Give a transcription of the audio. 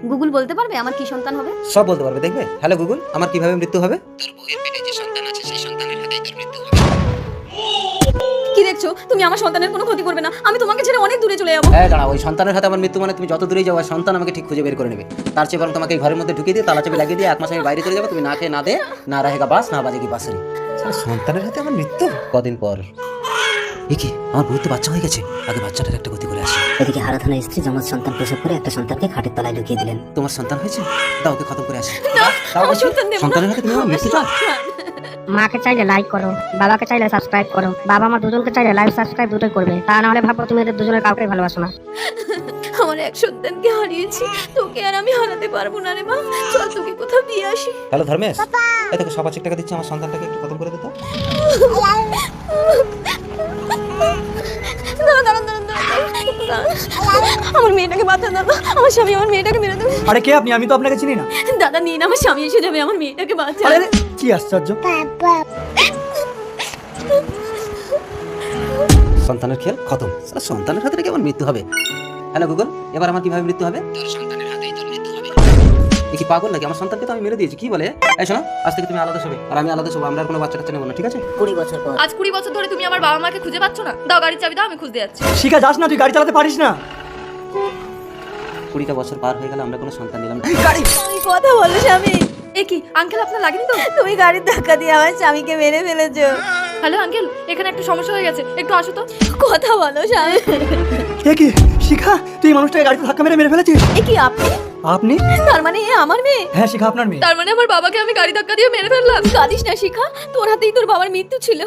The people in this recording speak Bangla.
গুগল বলতে পারবে আমার কি সন্তান হবে? সব বলতে পারবে, দেখবে। হ্যালো গুগল, আমার কিভাবে মৃত্যু হবে? তোর বউয়ের পেটে যে সন্তান আছে সেই সন্তানের হাতেই তোর মৃত্যু হবে। কি দেখছো? তুমি আমার সন্তানের কোনো ক্ষতি করবে না, আমি তোমাকে ছেড়ে অনেক দূরে চলে যাবো। হ্যাঁ দাঁড়া, ওই সন্তানের হাতে আমার মৃত্যু মানে তুমি যত দূরেই যাও সন্তান আমাকে ঠিক খুঁজে বের করে নেবে। তার চেয়ে বরং তোমাকে এই ঘরের মধ্যে ঢুকিয়ে দিয়ে তালা চাবি লাগিয়ে দিয়ে 1 মাস আমি বাইরে চলে যাবো, তুমি না খেয়ে না দে না রাহেগা বাস না বাজেগি বাঁশরি। সন্তানের হাতে আমার মৃত্যু কদিন পর। কি আমার বউর তো বাচ্চা হয়ে গেছে, আগে বাচ্চাটার একটা গতি করে আসি। এদিকে হারাধনের স্ত্রী যমজ সন্তান প্রসব করে একটা সন্তানকে খাটের তলায় ঢুকিয়ে দিলেন। তোমার সন্তান হয়েছে, দাও ওকে খতম করে আসি। আমার সন্তান দেবো না। সন্তানের হাতে তুমি আমার মৃত্যু চাও? মাকে চাইলে লাইক করো, বাবাকে চাইলে সাবস্ক্রাইব করো। বাবা মা দুজনকে চাইলে লাইভ সাবস্ক্রাইব দুটোই করবে, তা না হলে ভাববো তুমি এদের দুজনের কাউকে ভালোবাসো না। আমার এক সন্তানকে হারিয়েছি, তোকে আর আমি হারাতে পারবো না রে মা। চল তোকে কোথাও দিয়ে আসি। হ্যালো ধর্মেশ, এই তোকে সব 5 টাকা দিচ্ছি, আমার সন্তানটাকে একটু খতম করে দে তো। আমার মেয়েটাকে বাঁচা দাদা, আমার স্বামী আমার মেয়েটাকে মেরে দেবে। আরে কে আপনি? আমি তো আপনাকে চিনি না। দাদা নিন, আমার স্বামী এসে যাবে, আমার মেয়েটাকে বাঁচা। আরে আরে, কি আশ্চর্য! সন্তানের খেল খতম। সালা সন্তানের হাতে রেখে আমার মৃত্যু হবে। হ্যালো গুগল, এবার আমার কিভাবে মৃত্যু হবে? তোর সন্তানের হাতেই তোর মৃত্যু হবে। এ কি পাগল নাকি? আমার সন্তানকে তো আমি মেরে দিয়েছি, কি বলে? এই শোনো, আজ থেকে তুমি আলাদা হবে আর আমি আলাদা হবো, আমরা আর কোনো বাচ্চা কাচ্চা নেবো না, ঠিক আছে? 20 বছর পর আজ 20 বছর ধরে তুমি আমার বাবা মাকে খুঁজে পাচ্ছ না। দাও গাড়ির চাবি দাও, আমি খুঁজতে যাচ্ছি। শিখা যাস না, তুই গাড়ি চালাতে পারিস না। 20টা বছর পার হয়ে গেল, আমরা কোনো সন্তান নিলাম না। তুমি কথা বলো স্বামী। এ কি আঙ্কেল, আপনার লাগেনি তো? তুমি গাড়ির ধাক্কা দিয়ে আমার স্বামীকে মেরে ফেলেছো। হ্যালো আঙ্কেল, এখানে একটা সমস্যা হয়ে গেছে, একটু আসো তো। কথা বলো স্বামী। এ কি শিখা, তুই এই মানুষটাকে গাড়িতে ধাক্কা মেরে ফেলেছিস? এ কি আপনি? আপনি? তার মানে এ আমার মেয়ে? হ্যাঁ শিখা, আপনার মেয়ে। তার মানে আমার বাবাকে আমি গাড়ি ধাক্কা দিয়ে মেরে ফেললাম। কাঁদিস না শিখা, তোর হাতেই তোর বাবার মৃত্যু ছিল।